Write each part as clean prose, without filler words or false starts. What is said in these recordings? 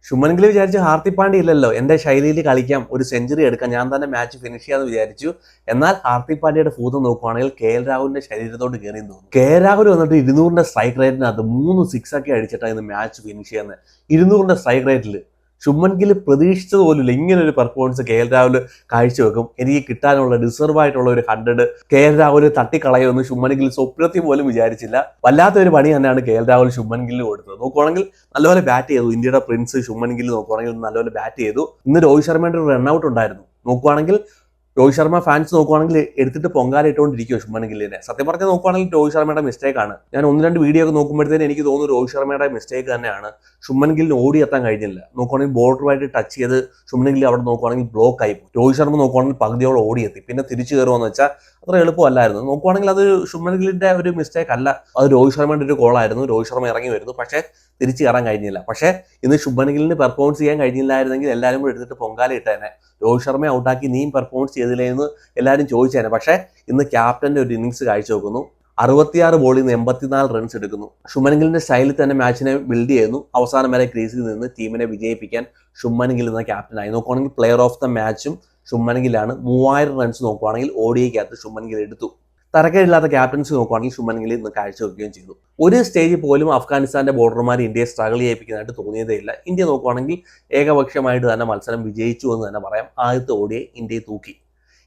ശുഭൻ ഗിൽ വിചാരിച്ചു ഹാർദിക് പാണ്ഡ്യ ഇല്ലല്ലോ, എന്റെ ശൈലിയിൽ കളിക്കാം, ഒരു സെഞ്ചുറി എടുക്കാം, ഞാൻ തന്നെ മാച്ച് ഫിനിഷ് ചെയ്യാന്ന് വിചാരിച്ചു. എന്നാൽ ഹാർദിക് പാണ്ഡ്യയുടെ ഭൂതം നോക്കുവാണെങ്കിൽ KL രാഹുലിന്റെ ശരീരത്തോട് കയറിയെന്ന് തോന്നുന്നു. KL രാഹുൽ വന്നിട്ട് 200ന്റെ സ്ട്രൈക്ക് റേറ്റിനകത്ത് 3 സിക്സ് ഒക്കെ അടിച്ചിട്ടാണ് ഇന്ന് മാച്ച് ഫിനിഷ് ചെയ്യുന്നത്. 200ന്റെ സ്ട്രൈക്ക് റേറ്റിൽ ശുഭൻ ഗിൽ പ്രതീക്ഷിച്ചത് പോലുമില്ല ഇങ്ങനെ ഒരു പെർഫോമൻസ് KL രാഹുൽ കാഴ്ചവെക്കും. എനിക്ക് കിട്ടാനുള്ള ഡിസർവ് ആയിട്ടുള്ള ഒരു 100 KL രാഹുൽ തട്ടിക്കളയുമെന്ന് ശുഭൻ ഗിൽ സ്വപ്നത്തിൽ പോലും വിചാരിച്ചില്ല. വല്ലാത്തൊരു പണി തന്നെയാണ് KL രാഹുൽ ശുഭൻ ഗില്ലിന് കൊടുത്തത്. നോക്കുവാണെങ്കിൽ നല്ലപോലെ ബാറ്റ് ചെയ്തു ഇന്ത്യയുടെ പ്രിൻസ് ശുഭൻ ഗിൽ. നോക്കുവാണെങ്കിൽ നല്ലപോലെ ബാറ്റ് ചെയ്തു. ഇന്ന് രോഹിത് ശർമ്മയുടെ ഒരു റൺഔട്ട് ഉണ്ടായിരുന്നു. നോക്കുവാണെങ്കിൽ രോഹിത് ശർമ്മ ഫാൻസ് നോക്കുവാണെങ്കിൽ എടുത്തിട്ട് പൊങ്കാല ഇട്ടുകൊണ്ടിരിക്കുമോ ശുഭൻ ഗില്ലിനെ. സത്യം പറഞ്ഞാൽ നോക്കുവാണെങ്കിൽ രോഹിത് ശർമ്മയുടെ മിസ്റ്റേക്ക് ആണ്. ഞാൻ 1-2 വീഡിയോ ഒക്കെ നോക്കുമ്പോഴത്തേന് എനിക്ക് തോന്നുന്നു രോഹിത് ശർമ്മയുടെ മിസ്റ്റേക്ക് തന്നെയാണ്. ശുഭൻ ഗില്ലിന് ഓടി എത്താൻ കഴിഞ്ഞില്ല. നോക്കുവാണെങ്കിൽ ബോർഡറുമായിട്ട് ടച്ച് ചെയ്ത് ശുഭൻ ഗിൽ അവിടെ നോക്കുവാണെങ്കിൽ ബ്ലോക്ക് ആയി. രോഹിത് ശർമ്മ നോക്കുവാണെങ്കിൽ പകുതിയോളം ഓടിയെത്തി. പിന്നെ തിരിച്ചു കയറുമെന്ന് വെച്ചാൽ അത്ര എളുപ്പമല്ലായിരുന്നു. നോക്കുവാണെങ്കിൽ അത് ശുഭൻ ഗില്ലിന്റെ ഒരു മിസ്റ്റേക്ക് അല്ല, അത് രോഹിത് ശർമ്മയുടെ ഒരു ഗോളായിരുന്നു. രോഹിത് ശർമ്മ ഇറങ്ങി വരുന്നു, പക്ഷേ തിരിച്ചു കയറാൻ കഴിഞ്ഞില്ല. പക്ഷേ ഇന്ന് ശുഭൻ ഗില്ലിന് പെർഫോമൻസ് ചെയ്യാൻ കഴിഞ്ഞില്ലായിരുന്നെങ്കിൽ എല്ലാവരും കൂടെ എടുത്തിട്ട് പൊങ്കാല ഇട്ടേനെ. രോഹിത് ശർമ്മയെ ഔട്ടാക്കി നീയും പെർഫോമൻസ് ചെയ്തില്ലേ എന്ന് എല്ലാവരും ചോദിച്ചേനെ. പക്ഷേ ഇന്ന് ക്യാപ്റ്റന്റെ ഒരു ഇന്നിങ്സ് കാഴ്ചവെക്കുന്നു. 66 ബോളിൽ നിന്ന് 84 റൺസ് എടുക്കുന്നു. ശുഭൻ ഗില്ലിന്റെ സ്റ്റൈലിൽ തന്നെ മാച്ചിനെ ബിൽഡ് ചെയ്യുന്നു. അവസാനം വരെ ക്രീസിൽ നിന്ന് ടീമിനെ വിജയിപ്പിക്കാൻ ശുഭൻ ഗിൽ എന്ന ക്യാപ്റ്റനായി. നോക്കുവാണെങ്കിൽ പ്ലെയർ ഓഫ് ദ മാച്ചും ശുഭൻ ഗില്ലാണ്. 3000 റൺസ് നോക്കുവാണെങ്കിൽ ODIക്കകത്ത് ശുഭൻ ഗിൽ എടുത്തു. തരക്കേടില്ലാത്ത ക്യാപ്റ്റൻസി നോക്കുവാണെങ്കിൽ ശുഭൻ ഗിൽ ഇന്ന് കാഴ്ചവെക്കുകയും ചെയ്തു. ഒരു സ്റ്റേജിൽ പോലും അഫ്ഗാനിസ്ഥാന്റെ ബോർഡർമാർ ഇന്ത്യയെ സ്ട്രഗിൾ ചെയ്യിപ്പിക്കുന്നതായിട്ട് തോന്നിയതേ ഇല്ല. ഇന്ത്യ നോക്കുവാണെങ്കിൽ ഏകപക്ഷമായിട്ട് തന്നെ മത്സരം വിജയിച്ചു എന്ന് തന്നെ പറയാം. ആദ്യത്തെ ODI ഇന്ത്യയെ തൂക്കി.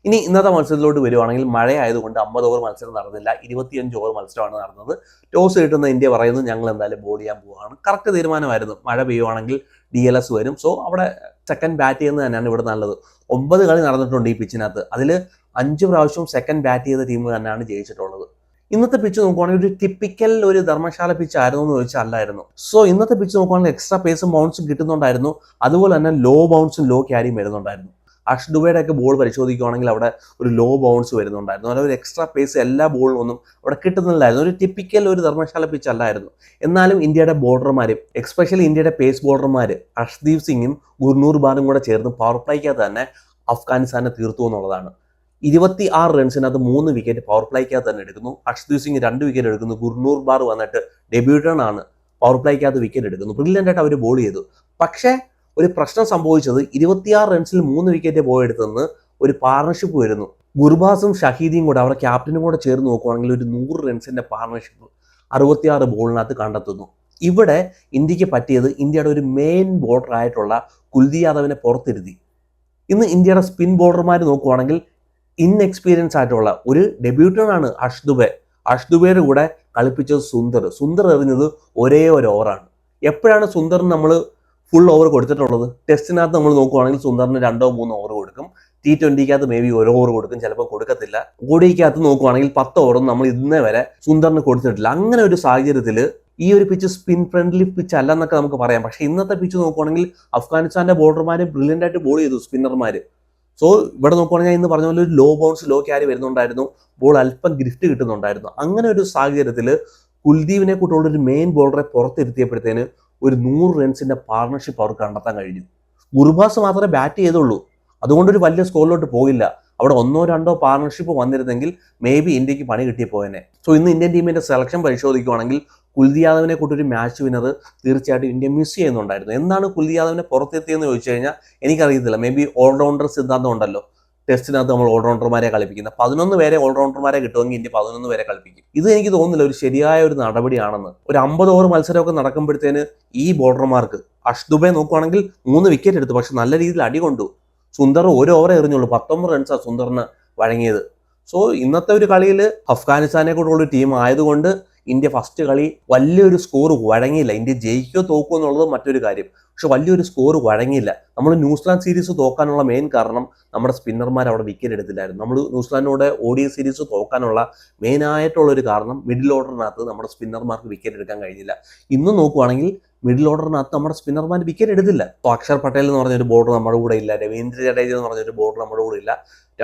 ഇനി ഇന്നത്തെ മത്സരത്തിലോട്ട് വരുവാണെങ്കിൽ മഴയായതുകൊണ്ട് 50 ഓവർ മത്സരം നടന്നില്ല. 25 ഓവർ മത്സരമാണ് നടന്നത്. ടോസ് കിട്ടുന്ന ഇന്ത്യ പറയുന്നു ഞങ്ങൾ എന്തായാലും ബോൾ ചെയ്യാൻ പോവുകയാണ്. കറക്റ്റ് തീരുമാനമായിരുന്നു. മഴ പെയ്യുവാണെങ്കിൽ DLS വരും. സോ അവിടെ സെക്കൻഡ് ബാറ്റ് ചെയ്യുന്നത് തന്നെയാണ് ഇവിടെ നല്ലത്. 9 കളി നടന്നിട്ടുണ്ട് ഈ പിച്ചിനകത്ത്. അതിൽ 5 പ്രാവശ്യവും സെക്കൻഡ് ബാറ്റ് ചെയ്ത ടീം തന്നെയാണ് ജയിച്ചിട്ടുള്ളത്. ഇന്നത്തെ പിച്ച് നോക്കുവാണെങ്കിൽ ഒരു ടിപ്പിക്കൽ ഒരു ധർമ്മശാല പിച്ച് ആയിരുന്നു എന്ന് ചോദിച്ചാൽ അല്ലായിരുന്നു. സോ ഇന്നത്തെ പിച്ച് നോക്കുവാണെങ്കിൽ എക്സ്ട്രാ പേസും ബൗൺസും കിട്ടുന്നുണ്ടായിരുന്നു. അതുപോലെ തന്നെ ലോ ബൗൺസും ലോ ക്യാരിയും വരുന്നുണ്ടായിരുന്നു. അർഷ് ദുബൈയുടെ ഒക്കെ ബോൾ പരിശോധിക്കുകയാണെങ്കിൽ അവിടെ ഒരു ലോ ബൗൺസ് വരുന്നുണ്ടായിരുന്നു. അല്ല ഒരു എക്സ്ട്രാ പേസ് എല്ലാ ബോളിലും ഒന്നും അവിടെ കിട്ടുന്നില്ലായിരുന്നു. ഒരു ടിപ്പിക്കൽ ഒരു ധർമ്മശാല പിച്ച് അല്ലായിരുന്നു. എന്നാലും ഇന്ത്യയുടെ ബോളർമാരും എക്സ്പെഷ്യലി ഇന്ത്യയുടെ പേസ് ബോളർമാർ അർഷ്ദീപ് സിംഗും ഗുർനൂർ ബാറും കൂടെ ചേർന്ന് പവർ പ്ലേക്കകത്ത് തന്നെ അഫ്ഗാനിസ്ഥാനെ തീർത്തു എന്നുള്ളതാണ്. 26 റൺസിനകത്ത് 3 വിക്കറ്റ് പവർ പ്ലേക്കകത്ത് തന്നെ എടുക്കുന്നു. അർഷ്ദീപ് സിംഗ് 2 വിക്കറ്റ് എടുക്കുന്നു. ഗുർനൂർ ബാർ വന്നിട്ട് ഡെബ്യൂട്ടൺ ആണ്, പവർ പ്ലേക്കകത്ത് വിക്കറ്റ് എടുക്കുന്നു. ബ്രില്യൻ്റ് ആയിട്ട് അവർ ബോൾ ചെയ്തു. പക്ഷേ ഒരു പ്രശ്നം സംഭവിച്ചത് 26 റൺസിൽ 3 വിക്കറ്റ് പോയെടുത്തെന്ന് ഒരു പാർട്ണർഷിപ്പ് വരുന്നു. ഗുർബാസും ഷഹീദിയും കൂടെ അവരുടെ ക്യാപ്റ്റനും കൂടെ ചേർന്ന് നോക്കുവാണെങ്കിൽ ഒരു 100 റൺസിന്റെ പാർട്ണർഷിപ്പ് 66 ബോളിനകത്ത് കണ്ടെത്തുന്നു. ഇവിടെ ഇന്ത്യക്ക് പറ്റിയത് ഇന്ത്യയുടെ ഒരു മെയിൻ ബോളർ ആയിട്ടുള്ള കുൽദീപ് യാദവിനെ പുറത്തിരുത്തി. ഇന്ന് ഇന്ത്യയുടെ സ്പിൻ ബോളർമാർ നോക്കുവാണെങ്കിൽ ഇൻഎക്സ്പീരിയൻസ് ആയിട്ടുള്ള ഒരു ഡെബ്യൂട്ടൺ ആണ് അർഷ് ദുബൈ. അർഷ് ദുബൈയുടെ കൂടെ കളിപ്പിച്ചത് സുന്ദർ എറിഞ്ഞത് ഒരേ ഒരു ഓവറാണ്. എപ്പോഴാണ് സുന്ദറിന് നമ്മൾ ഫുൾ ഓവർ കൊടുത്തിട്ടുള്ളത്? ടെസ്റ്റിനകത്ത് നമ്മൾ നോക്കുവാണെങ്കിൽ സുന്ദറിന് 2-3 ഓവർ കൊടുക്കും. T20ക്കകത്ത് മേ ബി 1 ഓവർ കൊടുക്കും, ചിലപ്പോൾ കൊടുക്കത്തില്ല. ODIക്കകത്ത് നോക്കുവാണെങ്കിൽ 10 ഓവറും നമ്മൾ ഇന്നേ വരെ സുന്ദറിന് കൊടുത്തിട്ടില്ല. അങ്ങനെ ഒരു സാഹചര്യത്തിൽ ഈ ഒരു പിച്ച് സ്പിൻ ഫ്രണ്ട്ലി പിച്ച് അല്ല എന്നൊക്കെ നമുക്ക് പറയാം. പക്ഷേ ഇന്നത്തെ പിച്ച് നോക്കുവാണെങ്കിൽ അഫ്ഗാനിസ്ഥാന്റെ ബോളർമാർ ബ്രില്യൻ്റ് ആയിട്ട് ബോൾ ചെയ്തു, സ്പിന്നർമാർ. സോ ഇവിടെ നോക്കുവാണെങ്കിൽ ഇന്ന് പറഞ്ഞ പോലെ ഒരു ലോ ബൗൺസ് ലോ ക്യാരി വരുന്നുണ്ടായിരുന്നു. ബോൾ അല്പം ഗ്രിഫ്റ്റ് കിട്ടുന്നുണ്ടായിരുന്നു. അങ്ങനെ ഒരു സാഹചര്യത്തിൽ കുൽദീപിനെ കൂട്ടുള്ള ഒരു മെയിൻ ബോളറെ പുറത്തിരുത്തിയപ്പോഴത്തേന് ഒരു 100 റൺസിന്റെ പാർട്ണർഷിപ്പ് അവർക്ക് കണ്ടെത്താൻ കഴിഞ്ഞു. ഗുർബാസ് മാത്രമേ ബാറ്റ് ചെയ്തുള്ളൂ. അതുകൊണ്ടൊരു വലിയ സ്കോറിലോട്ട് പോയില്ല. അവിടെ 1-2 പാർട്ണർഷിപ്പ് വന്നിരുന്നെങ്കിൽ മേ ബി ഇന്ത്യക്ക് പണി കിട്ടിപ്പോയനെ. സോ ഇന്ന് ഇന്ത്യൻ ടീമിന്റെ സെലക്ഷൻ പരിശോധിക്കുവാണെങ്കിൽ കുൽദീപ് യാദവിനെ കൂട്ടൊരു മാച്ച് വിനർ തീർച്ചയായിട്ടും ഇന്ത്യ മിസ് ചെയ്യുന്നുണ്ടായിരുന്നു. എന്താണ് കുൽദീപ് യാദവിനെ പുറത്തെത്തിയെന്ന് ചോദിച്ചു കഴിഞ്ഞാൽ എനിക്കറിയത്തില്ല. മേ ബി ഓൾറൗണ്ടർ സിദ്ധാന്തം ഉണ്ടല്ലോ, ടെസ്റ്റിനകത്ത് നമ്മൾ ഓൾറൗണ്ടർമാരെ കളിപ്പിക്കുന്നത്. 11 പേരെ ഓൾറൗണ്ടർമാരെ കിട്ടുമെങ്കിൽ ഇന്ത്യ 11 പേരെ കളിപ്പിക്കും. ഇത് എനിക്ക് തോന്നുന്നില്ല ഒരു ശരിയായ ഒരു നടപടിയാണെന്ന്. ഒരു 50 ഓവർ മത്സരമൊക്കെ നടക്കുമ്പോഴത്തേന് ഈ ബോളർമാർക്ക് അർഷ് ദുബൈ നോക്കുവാണെങ്കിൽ 3 വിക്കറ്റ് എടുത്തു, പക്ഷെ നല്ല രീതിയിൽ അടി കൊണ്ടു. സുന്ദർ 1 ഓവർ എറിഞ്ഞുള്ളൂ, 19 റൺസാണ് സുന്ദറിന് വഴങ്ങിയത്. സോ ഇന്നത്തെ ഒരു കളിയിൽ അഫ്ഗാനിസ്ഥാനെ കൂടെയുള്ള ടീം ആയതുകൊണ്ട് ഇന്ത്യ ഫസ്റ്റ് കളി വലിയൊരു സ്കോർ വഴങ്ങിയില്ല. ഇന്ത്യ ജയിക്കോ തോക്കോ എന്നുള്ളത് മറ്റൊരു കാര്യം. പക്ഷെ വലിയൊരു സ്കോർ വഴങ്ങിയില്ല. നമ്മൾ ന്യൂസിലാൻഡ് സീരീസ് തോക്കാനുള്ള മെയിൻ കാരണം നമ്മുടെ സ്പിന്നർമാർ അവിടെ വിക്കറ്റ് എടുത്തില്ലായിരുന്നു. നമ്മൾ ന്യൂസിലാൻഡിനോട് ODI സീരീസ് തോക്കാനുള്ള മെയിൻ ആയിട്ടുള്ളൊരു കാരണം മിഡിൽ ഓർഡറിനകത്ത് നമ്മുടെ സ്പിന്നർമാർക്ക് വിക്കറ്റ് എടുക്കാൻ കഴിഞ്ഞില്ല. ഇന്ന് നോക്കുവാണെങ്കിൽ മിഡിൽ ഓർഡറിനകത്ത് നമ്മുടെ സ്പിന്നർമാർ വിക്കറ്റ് എടുത്തില്ല. ഇപ്പോൾ അക്ഷർ പട്ടേൽ എന്ന് പറഞ്ഞൊരു ബോളർ നമ്മുടെ കൂടെ ഇല്ല, രവീന്ദ്ര ജഡേജ എന്ന് പറഞ്ഞൊരു ബോളർ നമ്മുടെ കൂടെ ഇല്ല.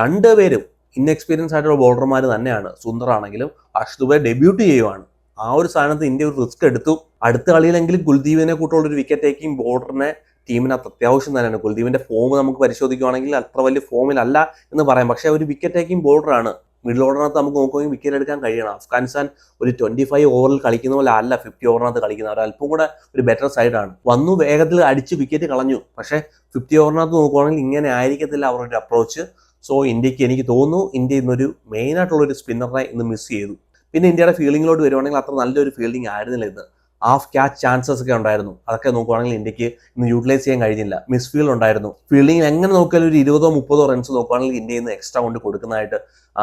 2 പേരും ഇൻഎക്സ്പീരിയൻസ് ആയിട്ടുള്ള ബോളർമാർ തന്നെയാണ്. സുന്ദർ ആണെങ്കിലും അർഷ് ദുബൈ ഡെബ്യൂട്ട് ചെയ്യുവാണ്. ആ ഒരു സ്ഥാനത്ത് ഇന്ത്യ ഒരു റിസ്ക് എടുത്തു. അടുത്ത കളിയിലെങ്കിലും കുൽദീപിനെ കൂട്ടുള്ള ഒരു വിക്കറ്റ് ടേക്കിംഗ് ബോളറിനെ ടീമിനകത്ത് അത്യാവശ്യം തന്നെയാണ്. കുൽദീപിന്റെ ഫോം നമുക്ക് പരിശോധിക്കുകയാണെങ്കിൽ അത്ര വലിയ ഫോമിലല്ല എന്ന് പറയാം. പക്ഷേ ഒരു വിക്കറ്റ് ടേക്കിംഗ് ബോളറാണ്. മിഡിൽ ഓർഡറിനകത്ത് നമുക്ക് നോക്കുകയും വിക്കറ്റ് എടുക്കാൻ കഴിയണം. അഫ്ഗാനിസ്ഥാൻ ഒരു 25 ഓവറിൽ കളിക്കുന്ന പോലെ അല്ല 50 ഓവറിനകത്ത് കളിക്കുന്നത്. അവർ അല്പം കൂടെ ഒരു ബെറ്റർ സൈഡാണ്. വന്നു വേഗത്തിൽ അടിച്ച് വിക്കറ്റ് കളഞ്ഞു. പക്ഷേ 50 ഓവറിനകത്ത് നോക്കുകയാണെങ്കിൽ ഇങ്ങനെ ആയിരിക്കത്തില്ല അവരുടെ അപ്രോച്ച്. സോ ഇന്ത്യക്ക് എനിക്ക് തോന്നുന്നു ഇന്ത്യ ഇന്നൊരു മെയിനായിട്ടുള്ളൊരു സ്പിന്നറിനെ ഇന്ന് മിസ് ചെയ്തു. പിന്നെ ഇന്ത്യയുടെ ഫീൽഡിങ്ങിലോട്ട് വരുവാണെങ്കിൽ അത്ര നല്ലൊരു ഫീൽഡിംഗ് ആയിരുന്നില്ല ഇത്. ഹാഫ് ക്യാച്ച് ചാൻസസ് ഒക്കെ ഉണ്ടായിരുന്നു. അതൊക്കെ നോക്കുവാണെങ്കിൽ ഇന്ത്യക്ക് ഇന്ന് യൂട്ടിലൈസ് ചെയ്യാൻ കഴിഞ്ഞില്ല. മിസ് ഫീൽഡ് ഉണ്ടായിരുന്നു. ഫീൽഡിംഗ് എങ്ങനെ നോക്കിയാലും ഒരു 20-30 റൺസ് നോക്കുവാണെങ്കിൽ ഇന്ത്യ ഇന്ന് എക്സ്ട്രാ കൊണ്ട് കൊടുക്കുന്നതായിട്ട്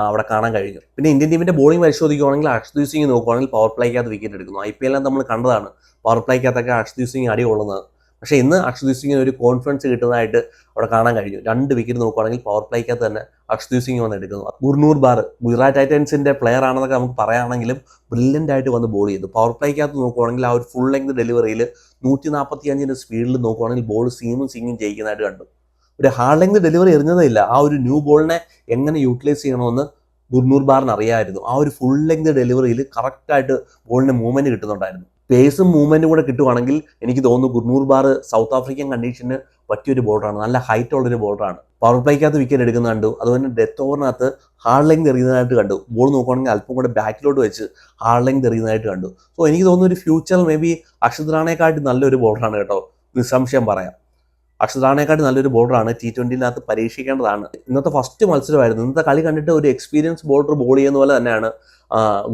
അവിടെ കാണാൻ കഴിഞ്ഞു. പിന്നെ ഇന്ത്യൻ ടീമിന്റെ ബോളിംഗ് പരിശോധിക്കുകയാണെങ്കിൽ അർഷ്ദീപ് സിംഗ് നോക്കുവാണെങ്കിൽ പവർ പ്ലേക്കകത്ത് വിക്കറ്റ് എടുക്കുന്നു. IPL നമ്മൾ കണ്ടതാണ് പവർ പ്ലേക്കകത്തൊക്കെ അർഷ്ദീപ് സിംഗ് അടി കൊള്ളുന്നത്. പക്ഷേ ഇന്ന് അർഷ്ദീപ് സിംഗിന് ഒരു കോൺഫിഡൻസ് കിട്ടുന്നതായിട്ട് അവിടെ കാണാൻ കഴിഞ്ഞു. 2 വിക്കറ്റ് നോക്കുവാണെങ്കിൽ പവർ പ്ലേക്കകത്ത് തന്നെ അർഷ്ദീപ് സിംഗ് വന്ന് എടുക്കുന്നു. ഗുർനൂർ ബാർ ഗുജറാത്ത് ടൈറ്റൻസിന്റെ പ്ലെയർ ആണെന്നൊക്കെ നമുക്ക് പറയാണെങ്കിലും ബ്രില്യൻ്റ് ആയിട്ട് വന്ന് ബോൾ ചെയ്തു. പവർ പ്ലേക്കകത്ത് നോക്കുവാണെങ്കിൽ ആ ഒരു ഫുൾ ലെങ്ത് ഡെലിവറിയിൽ 145 സ്പീഡിൽ നോക്കുവാണെങ്കിൽ ബോൾ സിങ്ങും ജയിക്കുന്നതായിട്ട് കണ്ടു. ഒരു ഹാർഡ് ലെങ്ത് ഡെലിവറി എറിഞ്ഞതേയില്ല. ആ ഒരു ന്യൂ ബോളിനെ എങ്ങനെ യൂട്ടിലൈസ് ചെയ്യണമെന്ന് ഗുർനൂർ ബാറിന് അറിയാമായിരുന്നു. ആ ഒരു ഫുൾ ലെങ്ത് ഡെലിവറിയിൽ കറക്റ്റായിട്ട് ബോളിന് മൂവ്മെന്റ് കിട്ടുന്നുണ്ടായിരുന്നു. പേസും മൂവ്മെന്റും കൂടെ കിട്ടുവാണെങ്കിൽ എനിക്ക് തോന്നുന്നു ഗുർനൂർ ബാർ സൗത്ത് ആഫ്രിക്കൻ കണ്ടീഷന് പറ്റിയൊരു ബോളറാണ്. നല്ല ഹൈറ്റ് ഉള്ളൊരു ബോളറാണ്. പവർ പ്ലേക്കകത്ത് വിക്കറ്റ് എടുക്കുന്ന കണ്ടു. അതുപോലെ ഡെത്ത് ഓവറിനകത്ത് ഹാർഡ് ലെങ്ത് എറിയുന്നതായിട്ട് കണ്ടു. ബോൾ നോക്കുകയാണെങ്കിൽ അല്പം കൂടെ ബാക്കിലോട്ട് വെച്ച് ഹാർഡ് ലെങ്ത് എറിയുന്നതായിട്ട് കണ്ടു. സോ എനിക്ക് തോന്നുന്നു ഒരു ഫ്യൂച്ചർ മേ ബി അക്ഷത് റാണയെക്കാട്ടി നല്ലൊരു ബോളറാണ് കേട്ടോ, നിസ്സംശയം പറയാം. അക്ഷത് റാണയെക്കാട്ടി നല്ലൊരു ബോളറാണ്. T20-നകത്ത് പരീക്ഷിക്കേണ്ടതാണ്. ഇന്നത്തെ ഫസ്റ്റ് മത്സരമായിരുന്നു. ഇന്നത്തെ കളി കണ്ടിട്ട് ഒരു എക്സ്പീരിയൻസ് ബോളർ ബോൾ ചെയ്യുന്ന പോലെ തന്നെയാണ്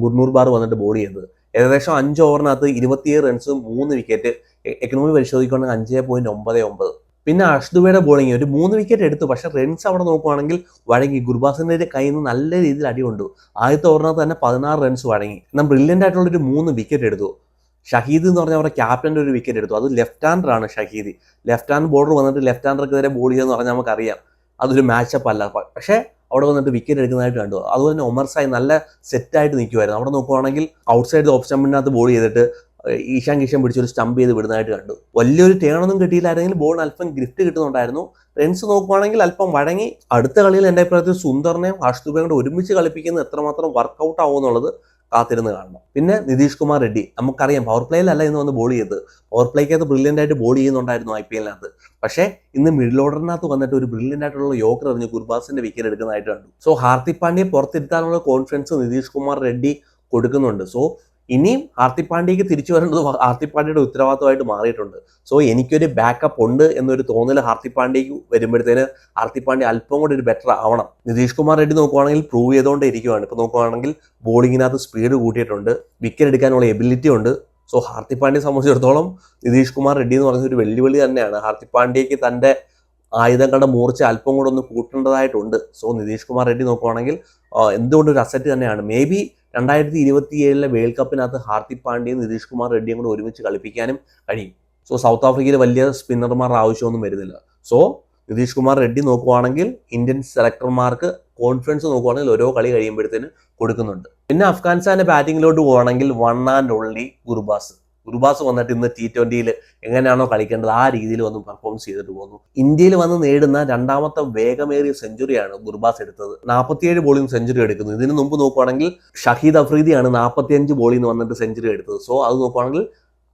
ഗുർനൂർ ബാർ വന്നിട്ട് ബോൾ ചെയ്തത്. ഏകദേശം 5 ഓവറിനകത്ത് 27 റൺസും 3 വിക്കറ്റ്. എക്കണോമി പരിശോധിക്കുകയാണെങ്കിൽ 5.99. പിന്നെ അഷ്ദുബയുടെ ബോളിംഗ് ഒരു 3 വിക്കറ്റ് എടുത്തു. പക്ഷേ റൺസ് അവിടെ നോക്കുവാണെങ്കിൽ വഴങ്ങി. ഗുർബാസിന്റെ കയ്യിൽ നിന്ന് നല്ല രീതിയിൽ അടിയുണ്ട്. ആദ്യത്തെ ഓവറിനകത്ത് തന്നെ 16 റൺസ് വഴങ്ങി. എന്നാൽ ബ്രില്യൻ്റ് ആയിട്ടുള്ളൊരു 3 വിക്കറ്റ് എടുത്തു. ഷഹീദ് എന്ന് പറഞ്ഞാൽ അവരുടെ ക്യാപ്റ്റൻ്റെ ഒരു വിക്കറ്റ് എടുത്തു. അത് ലെഫ്റ്റ് ഹാൻഡർ ആണ് ഷഹീദ്. ലെഫ്റ്റ് ഹാൻഡ് ബോളർ വന്നിട്ട് ലെഫ്റ്റ് ഹാൻഡർക്കെതിരെ ബോൾ ചെയ്യുമെന്ന് പറഞ്ഞാൽ നമുക്കറിയാം അതൊരു മാച്ചപ്പ് അല്ല. പക്ഷേ അവിടെ വന്നിട്ട് വിക്കറ്റ് എടുക്കുന്നതായിട്ട് കണ്ടു. അതുപോലെ തന്നെ ഒമർ സായി നല്ല സെറ്റായിട്ട് നിൽക്കുമായിരുന്നു. അവിടെ നോക്കുവാണെങ്കിൽ ഔട്ട് സൈഡ് ഓഫ് സ്റ്റമ്പിനകത്ത് ബോൾ ചെയ്തിട്ട് ഈശാൻ കിഷൻ പിടിച്ചൊരു സ്റ്റംപ് ചെയ്ത് വിടുന്നതായിട്ട് കണ്ടു. വലിയൊരു ടേണൊന്നും കിട്ടിയില്ലായിരുന്നെങ്കിൽ ബോളിന് അല്പം ഗ്രിഫ്റ്റ് കിട്ടുന്നുണ്ടായിരുന്നു. റൺസ് നോക്കുവാണെങ്കിൽ അല്പം വഴങ്ങി. അടുത്ത കളിയിൽ എൻ്റെ അഭിപ്രായത്തിൽ സുന്ദറിനെയും ഹർഷ്ദീപേയും കൂടെ ഒരുമിച്ച് കളിപ്പിക്കുന്നത് എത്രമാത്രം വർക്കൗട്ട് ആവുമെന്നുള്ളത് കാത്തിരുന്ന് കാണണം. പിന്നെ നിതീഷ് കുമാർ റെഡ്ഡി നമുക്കറിയാം പവർ പ്ലേയിലല്ല ഇന്ന് വന്ന് ബോൾ ചെയ്തത്. പവർ പ്ലേക്കകത്ത് ബ്രില്യൻ്റ് ആയിട്ട് ബോൾ ചെയ്യുന്നുണ്ടായിരുന്നു IPL-നകത്ത്. പക്ഷേ ഇന്ന് മിഡിൽ ഓർഡറിനകത്ത് വന്നിട്ട് ഒരു ബ്രില്യൻ്റ് ആയിട്ടുള്ള യോക്കർ എറിഞ്ഞ് ഗുർബാസിന്റെ വിക്കറ്റ് എടുക്കുന്നതായിട്ട് കണ്ടു. സോ ഹാർദിക് പാണ്ഡ്യയെ പുറത്തിരുത്താനുള്ള കോൺഫിഡൻസ് നിതീഷ് കുമാർ റെഡ്ഡി കൊടുക്കുന്നുണ്ട്. സോ ഇനിയും ഹാർദിക് പാണ്ഡ്യയ്ക്ക് തിരിച്ചു വരേണ്ടത് ഹാർദിക് പാണ്ഡ്യയുടെ ഉത്തരവാദിത്തമായിട്ട് മാറിയിട്ടുണ്ട്. സോ എനിക്കൊരു ബാക്കപ്പ് ഉണ്ട് എന്നൊരു തോന്നൽ ഹാർദിക് പാണ്ഡ്യയ്ക്ക് വരുമ്പോഴത്തേന് ഹാർദിക് പാണ്ഡ്യ അല്പം കൂടി ഒരു ബെറ്റർ ആവണം. നിതീഷ് കുമാർ റെഡ്ഡി നോക്കുവാണെങ്കിൽ പ്രൂവ് ചെയ്തുകൊണ്ടേ ഇരിക്കുകയാണ്. ഇപ്പോൾ നോക്കുവാണെങ്കിൽ ബോളിങ്ങിനകത്ത് സ്പീഡ് കൂട്ടിയിട്ടുണ്ട്, വിക്കറ്റ് എടുക്കാനുള്ള എബിലിറ്റി ഉണ്ട്. സോ ഹാർദിക് പാണ്ഡ്യയെ സംബന്ധിച്ചിടത്തോളം നിതീഷ് കുമാർ റെഡ്ഡി എന്ന് പറയുന്ന ഒരു വെല്ലുവിളി തന്നെയാണ്. ഹാർദിക് പാണ്ഡ്യയ്ക്ക് തൻ്റെ ആയുധങ്ങളുടെ മൂർച്ച അല്പം കൂടെ ഒന്ന് കൂട്ടേണ്ടതായിട്ടുണ്ട്. സോ നിതീഷ് കുമാർ റെഡ്ഡി നോക്കുവാണെങ്കിൽ എന്തുകൊണ്ടൊരു അസറ്റ് തന്നെയാണ്. മേ ബി 2027 വേൾഡ് കപ്പിനകത്ത് ഹാർദിക് പാണ്ഡ്യയും നിതീഷ് കുമാർ റെഡ്ഡിയും കൂടെ ഒരുമിച്ച് കളിപ്പിക്കാനും കഴിയും. സോ സൗത്ത് ആഫ്രിക്കയിൽ വലിയ സ്പിന്നർമാരുടെ ആവശ്യമൊന്നും വരുന്നില്ല. സോ നിതീഷ് കുമാർ റെഡ്ഡി നോക്കുവാണെങ്കിൽ ഇന്ത്യൻ സെലക്ടർമാർക്ക് കോൺഫിഡൻസ് നോക്കുവാണെങ്കിൽ ഓരോ കളി കഴിയുമ്പോഴത്തേന് കൊടുക്കുന്നുണ്ട്. പിന്നെ അഫ്ഗാനിസ്ഥാന്റെ ബാറ്റിങ്ങിലോട്ട് പോവുകയാണെങ്കിൽ വൺ ആൻഡ് ഓൺലി ഗുർബാസ് വന്നിട്ട് ഇന്ന് T20-യിൽ എങ്ങനെയാണോ കളിക്കേണ്ടത് ആ രീതിയിൽ വന്ന് പെർഫോമൻസ് ചെയ്തിട്ട് പോകുന്നു. ഇന്ത്യയിൽ വന്ന് നേടുന്ന 2ാമത്തെ വേഗമേറിയ സെഞ്ചുറിയാണ് ഗുർബാസ് എടുത്തത്. 47 ബോളിംഗ് സെഞ്ചുറി എടുക്കുന്നു. ഇതിന് മുമ്പ് നോക്കുവാണെങ്കിൽ ഷഹീദ് അഫ്രീദിയാണ് 45 ബോളിൽ വന്നിട്ട് സെഞ്ചുറി എടുത്തത്. സോ അത് നോക്കുവാണെങ്കിൽ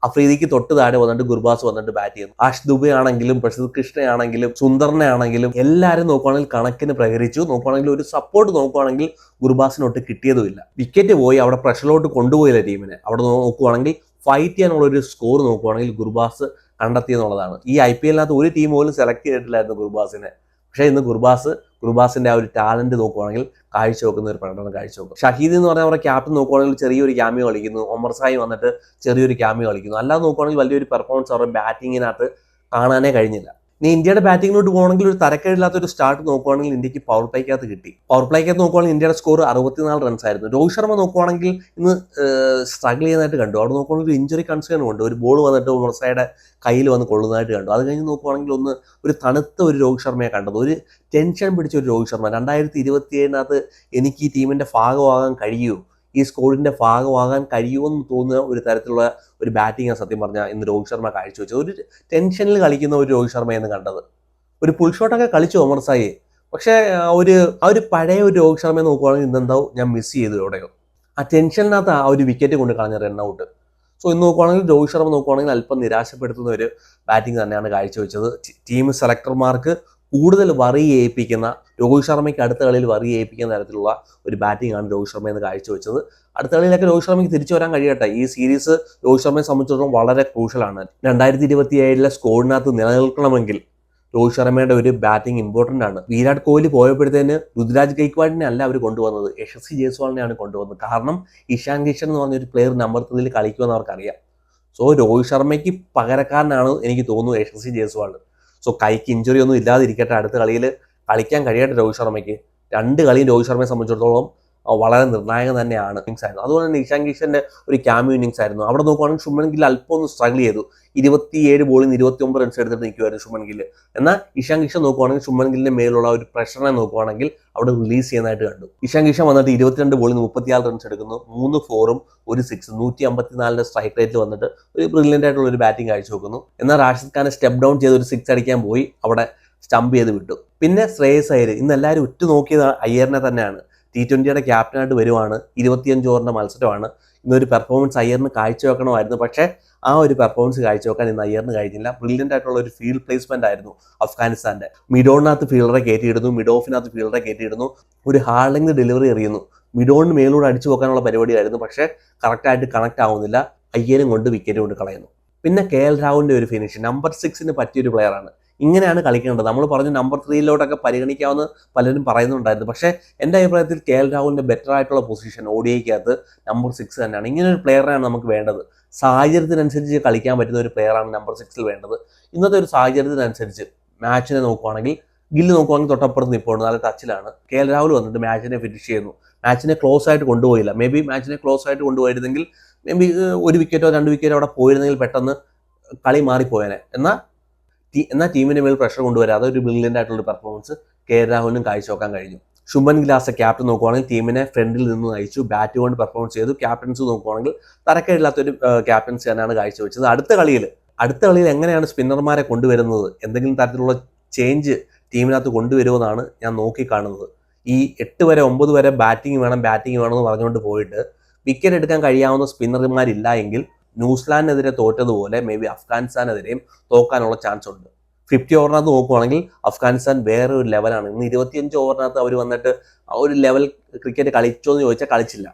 അഫ്രീദിക്ക് തൊട്ട് താഴെ വന്നിട്ട് ഗുർബാസ് വന്നിട്ട് ബാറ്റ് ചെയ്യുന്നു. അഷ്ദുബെ ആണെങ്കിലും പ്രസിദ്ധ് കൃഷ്ണയാണെങ്കിലും സുന്ദറിനെ ആണെങ്കിലും എല്ലാവരും നോക്കുവാണെങ്കിൽ കണക്കിന് പ്രഹരിച്ചു. നോക്കുവാണെങ്കിൽ ഒരു സപ്പോർട്ട് നോക്കുവാണെങ്കിൽ ഗുർബാസിനൊട്ട് കിട്ടിയതുമില്ല. വിക്കറ്റ് പോയി അവിടെ പ്രഷറിലോട്ട് കൊണ്ടുപോയില്ല ടീമിനെ. അവിടെ നോക്കുവാണെങ്കിൽ ഫൈറ്റ് ചെയ്യാനുള്ള ഒരു സ്കോർ നോക്കുവാണെങ്കിൽ ഗുർബാസ് കണ്ടെത്തിയെന്നുള്ളതാണ്. ഈ IPL-നകത്ത് ഒരു ടീം പോലും സെലക്ട് ചെയ്തിട്ടില്ലായിരുന്നു ഗുർബാസിനെ. പക്ഷേ ഇന്ന് ഗുർബാസിന്റെ ആ ഒരു ടാലന്റ് നോക്കുവാണെങ്കിൽ കാഴ്ചവെക്കുന്ന ഒരു പ്രകടനം കാഴ്ചവെക്കും. ഷഹീദ് എന്ന് പറഞ്ഞാൽ അവരുടെ ക്യാപ്റ്റൻ നോക്കുവാണെങ്കിൽ ചെറിയൊരു ക്യാമിയോ കളിക്കുന്നു. ഒമർ സായി വന്നിട്ട് ചെറിയൊരു ക്യാമിയോ കളിക്കുന്നു. അല്ലാതെ നോക്കുവാണെങ്കിൽ വലിയൊരു പെർഫോമൻസ് അവരുടെ ബാറ്റിങ്ങിനകത്ത് കാണാനേ കഴിഞ്ഞില്ല. ഇനി ഇന്ത്യയുടെ ബാറ്റിങ്ങിലോട്ട് പോകണമെങ്കിൽ ഒരു തരക്കേടില്ലാത്തൊരു സ്റ്റാർട്ട് നോക്കുവാണെങ്കിൽ ഇന്ത്യക്ക് പവർ പ്ലേക്കകത്ത് കിട്ടി. പവർ പ്ലേക്കകത്ത് നോക്കുവാണെങ്കിൽ ഇന്ത്യയുടെ സ്കോർ 64 റൺസ് ആയിരുന്നു. രോഹിത് ശർമ്മ നോക്കുവാണെങ്കിൽ ഇന്ന് സ്ട്രഗിൾ ചെയ്യുന്നതായിട്ട് കണ്ടു. അവിടെ നോക്കുവാണെങ്കിൽ ഒരു ഇഞ്ചുറി കൺസേൺ ഉണ്ട്. ഒരു ബോൾ വന്നിട്ട് ഉമർ സായിയുടെ കയ്യിൽ വന്ന് കൊള്ളുന്നതായിട്ട് കണ്ടു. അത് കഴിഞ്ഞ് നോക്കുവാണെങ്കിൽ ഒരു തണുത്ത ഒരു രോഹിത് ശർമ്മയെ കണ്ടത്. ഒരു ടെൻഷൻ പിടിച്ച ഒരു രോഹിത് ശർമ്മ. 2027-നകത്ത് എനിക്ക് ഈ ടീമിന്റെ ഭാഗമാകാൻ കഴിയുമോ, ഈ സ്കോഡിന്റെ ഭാഗമാകാൻ കഴിയുമെന്ന് തോന്നുന്ന ഒരു തരത്തിലുള്ള ഒരു ബാറ്റിംഗ് സത്യം പറഞ്ഞാൽ ഇന്ന് രോഹിത് ശർമ്മ കാഴ്ചവെച്ചത്. ഒരു ടെൻഷനിൽ കളിക്കുന്ന ഒരു രോഹിത് ശർമ്മയെന്ന് കണ്ടത്. ഒരു പുൾ ഷോട്ടൊക്കെ കളിച്ചു ഒമർ സായി. പക്ഷേ ആ ഒരു പഴയ ഒരു രോഹിത് ശർമ്മയെ നോക്കുവാണെങ്കിൽ ഇന്നെന്തോ ഞാൻ മിസ് ചെയ്തു എവിടെയോ. ആ ടെൻഷനിനകത്ത് ആ ഒരു വിക്കറ്റ് കൊണ്ട് കളഞ്ഞ റണ്ണൗട്ട്. സോ ഇന്ന് നോക്കുവാണെങ്കിൽ രോഹിത് ശർമ്മ നോക്കുവാണെങ്കിൽ അല്പം നിരാശപ്പെടുത്തുന്ന ഒരു ബാറ്റിംഗ് തന്നെയാണ് കാഴ്ചവെച്ചത്. ടീം സെലക്ടർമാർക്ക് കൂടുതൽ വറി ചെയ്യിപ്പിക്കുന്ന, രോഹിത് ശർമ്മയ്ക്ക് അടുത്ത കളിയിൽ വറി ചെയ്യിപ്പിക്കുന്ന തരത്തിലുള്ള ഒരു ബാറ്റിംഗ് ആണ് രോഹിത് ശർമ്മ എന്ന് കാഴ്ചവെച്ചത്. അടുത്ത കളിയിലൊക്കെ രോഹിത് ശർമ്മയ്ക്ക് തിരിച്ചു വരാൻ കഴിയട്ടെ. ഈ സീരീസ് രോഹിത് ശർമ്മയെ സംബന്ധിച്ചിടത്തോളം വളരെ ക്രൂഷ്യലാണ്. 2027 സ്കോഡിനകത്ത് നിലനിൽക്കണമെങ്കിൽ രോഹിത് ശർമ്മയുടെ ഒരു ബാറ്റിംഗ് ഇമ്പോർട്ടൻ്റ് ആണ്. വിരാട് കോഹ്ലി പോയപ്പോഴത്തേന് രുദ്രാജ് ഗെയ്ക്വാഡിനെ അല്ല അവർ കൊണ്ടുവന്നത്, യശസ്വി ജയ്സ്വാളിനെയാണ് കൊണ്ടുവന്നത്. കാരണം ഇഷാൻ കിഷൻ എന്ന് പറഞ്ഞൊരു പ്ലെയർ നമ്പർ 3 കളിക്കുമെന്ന് അവർക്കറിയാം. സോ രോഹിത് ശർമ്മയ്ക്ക് പകരക്കാരനാണ് എനിക്ക് തോന്നുന്നു യശസ്വി ജയ്സ്വാൾ. സോ കൈക്ക് ഇഞ്ചുറി ഒന്നും ഇല്ലാതിരിക്കട്ടെ, അടുത്ത കളിയിൽ കളിക്കാൻ കഴിയട്ടെ രോഹിത് ശർമ്മയ്ക്ക്. 2 കളിയും രോഹിത് ശർമ്മയെ സംബന്ധിച്ചിടത്തോളം വളരെ നിർണായകം തന്നെയാണ്. ഇന്നിങ്സ് ആയിരുന്നു. അതുപോലെ തന്നെ ഇഷാൻ കിഷന്റെ ഒരു ക്യാമ്യൂ ഇന്നിങ്സ് ആയിരുന്നു. അവിടെ നോക്കുവാണെങ്കിൽ ശുഭ്മൻ ഗിൽ അല്പം ഒന്ന് സ്ട്രഗിൾ ചെയ്തു. 27 ബോളിൽ 29 റൺസ് എടുത്തിട്ട് നിൽക്കുമായിരുന്നു ശുഭ്മൻ ഗിൽ. എന്നാൽ ഇഷാൻ കിഷൻ നോക്കുവാണെങ്കിൽ ശുഭ്മൻ ഗില്ലിന്റെ മേലുള്ള ഒരു പ്രഷറിനെ നോക്കുവാണെങ്കിൽ അവിടെ റിലീസ് ചെയ്യുന്നതായിട്ട് കണ്ടു. ഇഷാൻ കിഷൻ വന്നിട്ട് 22 ബോളിൽ 36 റൺസ് എടുക്കുന്നു, 3 4ഉം 1 6, 154 സ്ട്രൈക്ക് റേറ്റിൽ വന്നിട്ട് ഒരു ബ്രില്യൻ്റ് ആയിട്ടുള്ള ഒരു ബാറ്റിംഗ് കാഴ്ചവെക്കുന്നു. എന്നാൽ റാഷിദ് ഖാനെ സ്റ്റെപ്പ് ഡൗൺ ചെയ്ത് ഒരു 6 അടിക്കാൻ പോയി, അവിടെ സ്റ്റംപ് ചെയ്ത് വിട്ടു. പിന്നെ ശ്രേയസ് അയ്യർ, ഇന്ന് എല്ലാവരും ഉറ്റുനോക്കിയത് അയ്യറിനെ തന്നെയാണ്. T20യുടെ ക്യാപ്റ്റനായിട്ട് വരുവാണ്. 25 ഓവറിന്റെ മത്സരമാണ്. ഇന്നൊരു പെർഫോമൻസ് അയ്യറിന് കാഴ്ചവെക്കണമായിരുന്നു. പക്ഷേ ആ ഒരു പെർഫോമൻസ് കാഴ്ചവെക്കാൻ ഇന്ന് അയ്യറിന് കഴിഞ്ഞില്ല. ബ്രില്യൻ്റ് ആയിട്ടുള്ള ഒരു ഫീൽഡ് പ്ലേസ്മെന്റ് ആയിരുന്നു അഫ്ഗാനിസ്ഥാന്റെ. മിഡോണിനകത്ത് ഫീൽഡറെ കയറ്റിയിടുന്നു, മിഡ് ഓഫിനകത്ത് ഫീൽഡറെ കയറ്റിയിടുന്നു, ഒരു ഹാർഡ് ലെങ്ത് ഡെലിവറി എറിയുന്നു. മിഡോണിന് മേലൂടെ അടിച്ചു വെക്കാനുള്ള പരിപാടിയായിരുന്നു. പക്ഷേ കറക്റ്റായിട്ട് കണക്ട് ആവുന്നില്ല. അയ്യരും കൊണ്ട് വിക്കറ്റ് കൊണ്ട് കളയുന്നു. പിന്നെ KL രാഹുലിന്റെ ഒരു ഫിനിഷ് നമ്പർ 6 പറ്റിയൊരു പ്ലെയറാണ്. ഇങ്ങനെയാണ് കളിക്കേണ്ടത്. നമ്മൾ പറഞ്ഞു നമ്പർ 3 പരിഗണിക്കാമെന്ന് പലരും പറയുന്നുണ്ടായിരുന്നു. പക്ഷേ എൻ്റെ അഭിപ്രായത്തിൽ KL രാഹുലിന്റെ ബെറ്റർ ആയിട്ടുള്ള പൊസിഷൻ ODIക്കകത്ത് നമ്പർ 6 തന്നെയാണ്. ഇങ്ങനെ ഒരു പ്ലെയറാണ് നമുക്ക് വേണ്ടത്. സാഹചര്യത്തിനനുസരിച്ച് കളിക്കാൻ പറ്റുന്ന ഒരു പ്ലെയറാണ് നമ്പർ 6 വേണ്ടത്. ഇന്നത്തെ ഒരു സാഹചര്യത്തിനനുസരിച്ച് മാച്ചിനെ നോക്കുവാണെങ്കിൽ ഗില്ല് നോക്കുവാണെങ്കിൽ തൊട്ടപ്പുറത്ത് നിൽപ്പുണ്ട്, നല്ല ടച്ചിലാണ്. KL രാഹുൽ വന്നിട്ട് മാച്ചിനെ ഫിനിഷ് ചെയ്യുന്നു. മാച്ചിനെ ക്ലോസ് ആയിട്ട് കൊണ്ടുപോയില്ല. മേ ബി മാച്ചിനെ ക്ലോസ് ആയിട്ട് കൊണ്ടുപോയിരുന്നെങ്കിൽ മേ ബി 1 വിക്കറ്റോ 2 വിക്കറ്റോ അവിടെ പോയിരുന്നെങ്കിൽ പെട്ടെന്ന് കളി മാറിപ്പോയേനെ. എന്നാൽ ടീമിന്റെ മേൽ പ്രഷർ കൊണ്ടുവരാതെ ഒരു ബ്രില്യൻ്റ് ആയിട്ടുള്ള പെർഫോമൻസ് KL രാഹുലിനും കാഴ്ചവെക്കാൻ കഴിഞ്ഞു. ശുഭൻ ഗിൽ ആസ് എ ക്യാപ്റ്റൻ നോക്കുവാണെങ്കിൽ ടീമിനെ ഫ്രണ്ടിൽ നിന്ന് നയിച്ചു, ബാറ്റ് കൊണ്ട് പെർഫോമൻസ് ചെയ്തു. ക്യാപ്റ്റൻസ് നോക്കുവാണെങ്കിൽ തരക്കേടില്ലാത്തൊരു ക്യാപ്റ്റൻസി തന്നെയാണ് കാഴ്ചവെച്ചത്. അടുത്ത കളിയിൽ എങ്ങനെയാണ് സ്പിന്നർമാരെ കൊണ്ടുവരുന്നത്, എന്തെങ്കിലും തരത്തിലുള്ള ചേഞ്ച് ടീമിനകത്ത് കൊണ്ടുവരുമെന്നാണ് ഞാൻ നോക്കിക്കാണുന്നത്. ഈ 8 വരെ 9 വരെ ബാറ്റിംഗ് വേണമെന്ന് പറഞ്ഞുകൊണ്ട് പോയിട്ട് വിക്കറ്റ് എടുക്കാൻ കഴിയാവുന്ന സ്പിന്നർമാരില്ല എങ്കിൽ ന്യൂസിലാൻഡിനെതിരെ തോറ്റതുപോലെ മേ ബി അഫ്ഗാനിസ്ഥാനെതിരെയും തോക്കാനുള്ള ചാൻസ് ഉണ്ട്. 50 ഓവറിനകത്ത് നോക്കുവാണെങ്കിൽ അഫ്ഗാനിസ്ഥാൻ വേറെ ഒരു ലെവലാണ്. ഇന്ന് 25 ഓവറിനകത്ത് അവർ വന്നിട്ട് ആ ഒരു ലെവൽ ക്രിക്കറ്റ് കളിച്ചോ എന്ന് ചോദിച്ചാൽ കളിച്ചില്ല.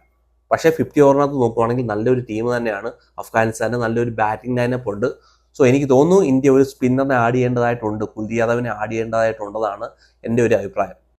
പക്ഷേ 50 ഓവറിനകത്ത് നോക്കുവാണെങ്കിൽ നല്ലൊരു ടീം തന്നെയാണ് അഫ്ഗാനിസ്ഥാൻ്റെ, നല്ലൊരു ബാറ്റിംഗ് ലൈനപ്പ് ഉണ്ട്. സോ എനിക്ക് തോന്നുന്നു ഇന്ത്യ ഒരു സ്പിന്നറിനെ ആഡ് ചെയ്യേണ്ടതായിട്ടുണ്ട്, കുൽദീപ് യാദവിനെ ആഡ് ചെയ്യേണ്ടതായിട്ടുണ്ടെന്നാണ് എൻ്റെ ഒരു അഭിപ്രായം.